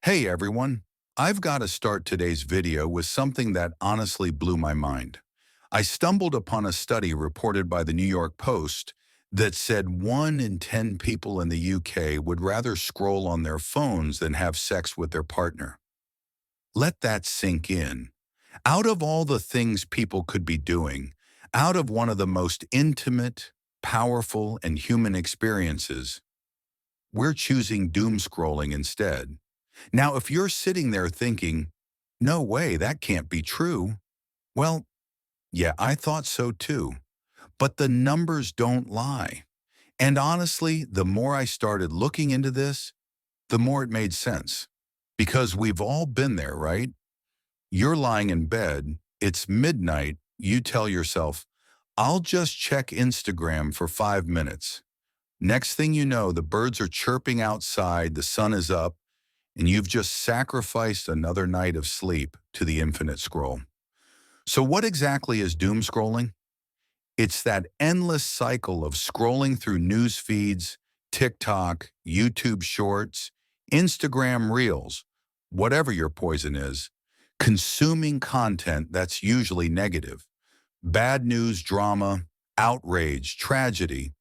Hey everyone, I've got to start today's video with something that honestly blew my mind. I stumbled upon a study reported by the New York Post that said 1 in 10 people in the UK would rather scroll on their phones than have sex with their partner. Let that sink in. Out of all the things people could be doing, out of one of the most intimate, powerful, and human experiences, we're choosing doom scrolling instead. Now, if you're sitting there thinking, no way, that can't be true. Well, yeah, I thought so too. But the numbers don't lie. And honestly, the more I started looking into this, the more it made sense. Because we've all been there, right? You're lying in bed, it's midnight, you tell yourself, I'll just check Instagram for 5 minutes. Next thing you know, the birds are chirping outside, the sun is up, and you've just sacrificed another night of sleep to the infinite scroll. So what exactly is doom scrolling? It's that endless cycle of scrolling through news feeds, TikTok, YouTube Shorts, Instagram Reels, whatever your poison is, consuming content that's usually negative. Bad news, drama, outrage, tragedy.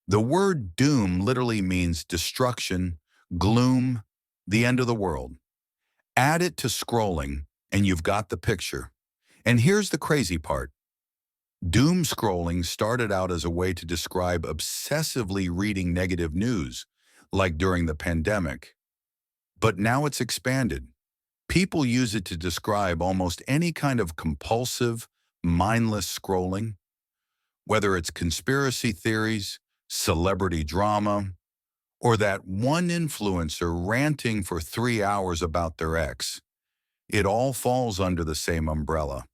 The word doom literally means destruction, gloom, the end of the world. Add it to scrolling, and you've got the picture. And here's the crazy part. Doom scrolling started out as a way to describe obsessively reading negative news, like during the pandemic. But now it's expanded. People use it to describe almost any kind of compulsive, mindless scrolling, whether it's conspiracy theories, celebrity drama, or that one influencer ranting for 3 hours about their ex. It all falls under the same umbrella.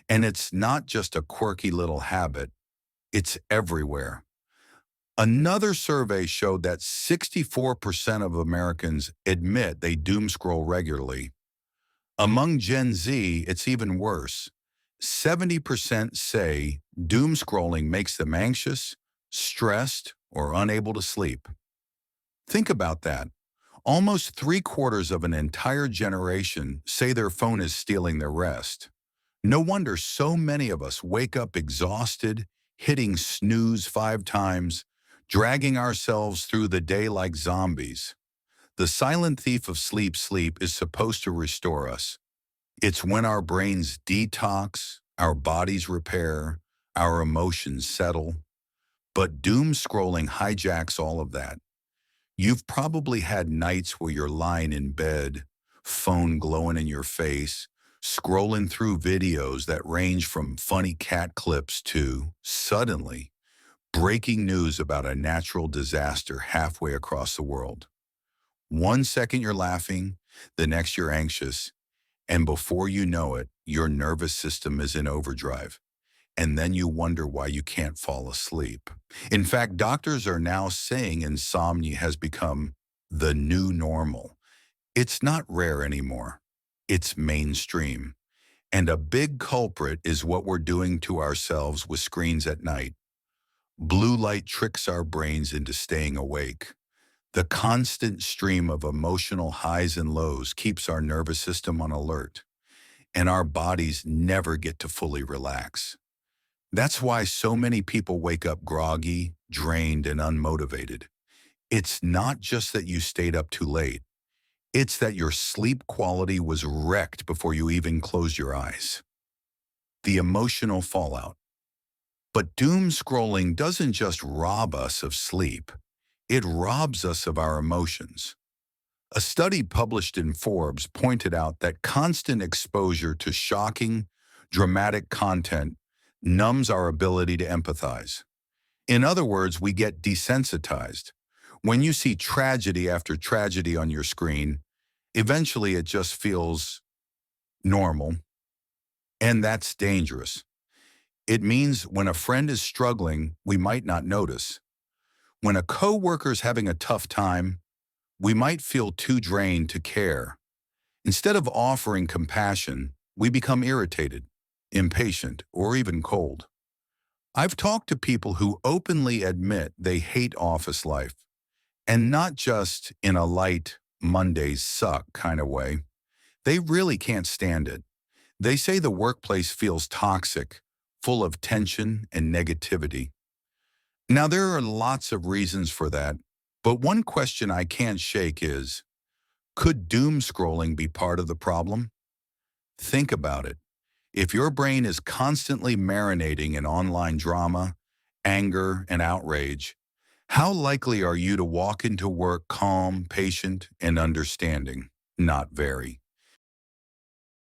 And it's not just a quirky little habit, it's everywhere. Another survey showed that 64% of Americans admit they doom scroll regularly. Among Gen Z, it's even worse. 70% say doom scrolling makes them anxious, stressed, or unable to sleep. Think about that. Almost 3/4 of an entire generation say their phone is stealing their rest. No wonder so many of us wake up exhausted, hitting snooze 5 times, dragging ourselves through the day like zombies. The silent thief of sleep is supposed to restore us. It's when our brains detox, our bodies repair, our emotions settle. But doom scrolling hijacks all of that. You've probably had nights where you're lying in bed, phone glowing in your face, scrolling through videos that range from funny cat clips to, suddenly, breaking news about a natural disaster halfway across the world. 1 second you're laughing, the next you're anxious, and before you know it, your nervous system is in overdrive. And then you wonder why you can't fall asleep. In fact, doctors are now saying insomnia has become the new normal. It's not rare anymore. It's mainstream. And a big culprit is what we're doing to ourselves with screens at night. Blue light tricks our brains into staying awake. The constant stream of emotional highs and lows keeps our nervous system on alert, and our bodies never get to fully relax. That's why so many people wake up groggy, drained, and unmotivated. It's not just that you stayed up too late. It's that your sleep quality was wrecked before you even closed your eyes. The emotional fallout. But doom scrolling doesn't just rob us of sleep. It robs us of our emotions. A study published in Forbes pointed out that constant exposure to shocking, dramatic content numbs our ability to empathize. In other words, we get desensitized. When you see tragedy after tragedy on your screen, eventually it just feels normal, and that's dangerous. It means when a friend is struggling, we might not notice. When a coworker's having a tough time, we might feel too drained to care. Instead of offering compassion, we become irritated, impatient, or even cold. I've talked to people who openly admit they hate office life, and not just in a light, Mondays suck kind of way. They really can't stand it. They say the workplace feels toxic, full of tension and negativity. Now, there are lots of reasons for that, but one question I can't shake is, could doom scrolling be part of the problem? Think about it. If your brain is constantly marinating in online drama, anger, and outrage, how likely are you to walk into work calm, patient, and understanding? Not very.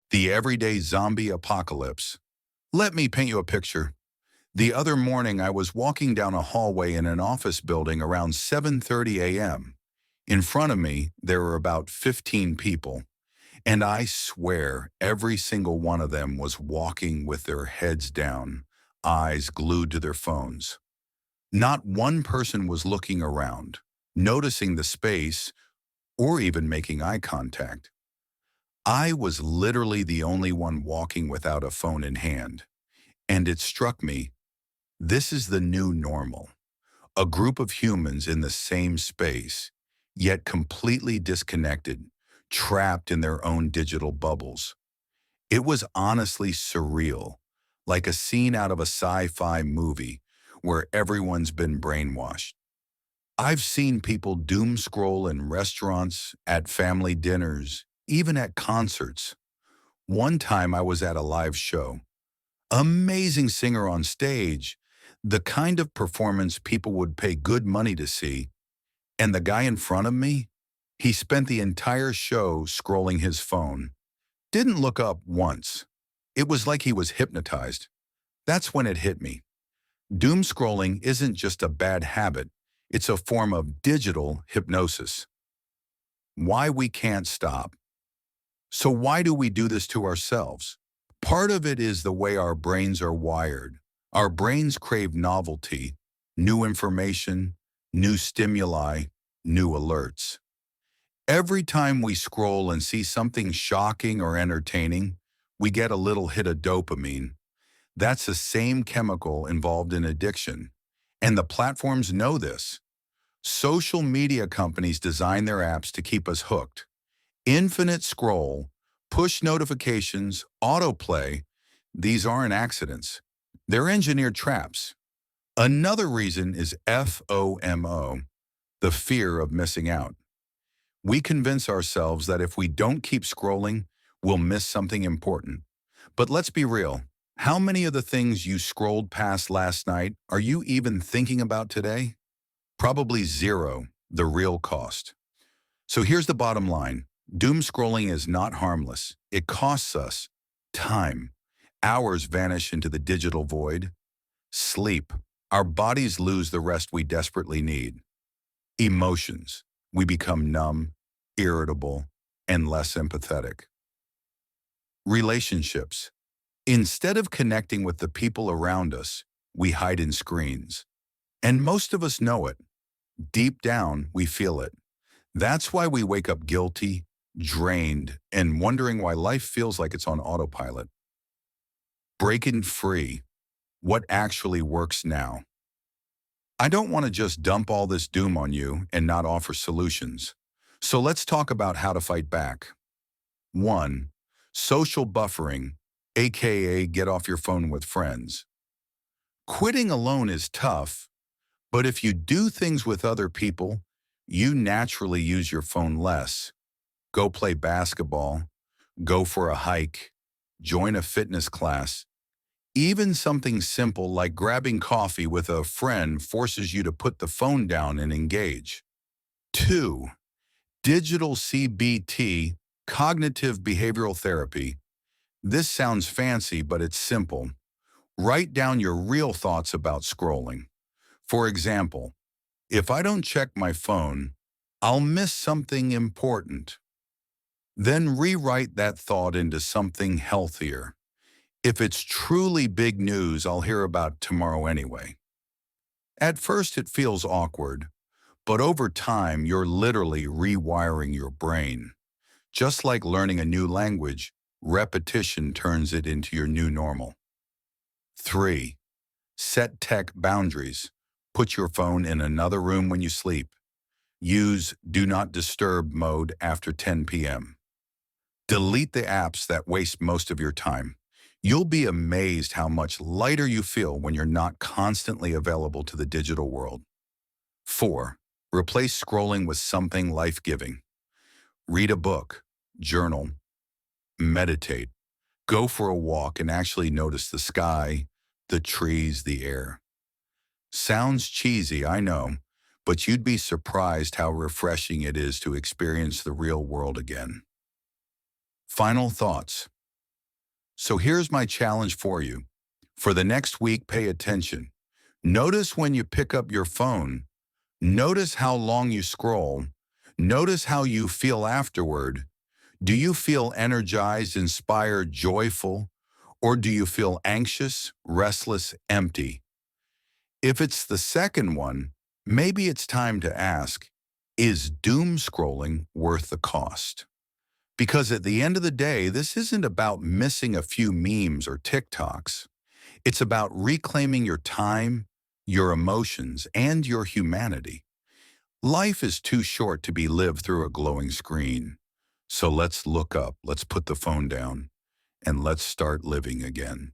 The everyday zombie apocalypse. Let me paint you a picture. The other morning, I was walking down a hallway in an office building around 7:30 a.m. In front of me, there were about 15 people, and I swear every single one of them was walking with their heads down, eyes glued to their phones. Not one person was looking around, noticing the space, or even making eye contact. I was literally the only one walking without a phone in hand, and it struck me, this is the new normal. A group of humans in the same space, yet completely disconnected, trapped in their own digital bubbles. It was honestly surreal, like a scene out of a sci-fi movie where everyone's been brainwashed. I've seen people doom scroll in restaurants, at family dinners, even at concerts. One time I was at a live show. Amazing singer on stage, the kind of performance people would pay good money to see. And the guy in front of me, he spent the entire show scrolling his phone. Didn't look up once. It was like he was hypnotized. That's when it hit me. Doom scrolling isn't just a bad habit, it's a form of digital hypnosis. Why we can't stop. So why do we do this to ourselves? Part of it is the way our brains are wired. Our brains crave novelty, new information, new stimuli, new alerts. Every time we scroll and see something shocking or entertaining, we get a little hit of dopamine. That's the same chemical involved in addiction. And the platforms know this. Social media companies design their apps to keep us hooked. Infinite scroll, push notifications, autoplay, these aren't accidents. They're engineered traps. Another reason is FOMO, the fear of missing out. We convince ourselves that if we don't keep scrolling, we'll miss something important. But let's be real. How many of the things you scrolled past last night are you even thinking about today? Probably zero, the real cost. So here's the bottom line. Doom scrolling is not harmless. It costs us time. Hours vanish into the digital void. Sleep. Our bodies lose the rest we desperately need. Emotions. We become numb, irritable, and less empathetic. Relationships. Instead of connecting with the people around us, we hide in screens. And most of us know it. Deep down, we feel it. That's why we wake up guilty, drained, and wondering why life feels like it's on autopilot. Breaking free. What actually works now? I don't want to just dump all this doom on you and not offer solutions. So let's talk about how to fight back. 1. Social buffering, aka get off your phone with friends. Quitting alone is tough, but if you do things with other people, you naturally use your phone less. Go play basketball, go for a hike, join a fitness class. Even something simple like grabbing coffee with a friend forces you to put the phone down and engage. 2. Digital CBT, cognitive behavioral therapy. This sounds fancy, but it's simple. Write down your real thoughts about scrolling. For example, if I don't check my phone, I'll miss something important. Then rewrite that thought into something healthier. If it's truly big news, I'll hear about tomorrow anyway. At first, it feels awkward, but over time, you're literally rewiring your brain. Just like learning a new language, repetition turns it into your new normal. 3. Set tech boundaries. Put your phone in another room when you sleep. Use Do Not Disturb mode after 10 p.m. Delete the apps that waste most of your time. You'll be amazed how much lighter you feel when you're not constantly available to the digital world. 4. Replace scrolling with something life-giving. Read a book, journal, meditate. Go for a walk and actually notice the sky, the trees, the air. Sounds cheesy, I know, but you'd be surprised how refreshing it is to experience the real world again. Final thoughts. So here's my challenge for you. For the next week, pay attention. Notice when you pick up your phone. Notice how long you scroll. Notice how you feel afterward. Do you feel energized, inspired, joyful? Or do you feel anxious, restless, empty? If it's the second one, maybe it's time to ask, is doom scrolling worth the cost? Because at the end of the day, this isn't about missing a few memes or TikToks. It's about reclaiming your time, your emotions, and your humanity. Life is too short to be lived through a glowing screen. So let's look up, let's put the phone down, and let's start living again.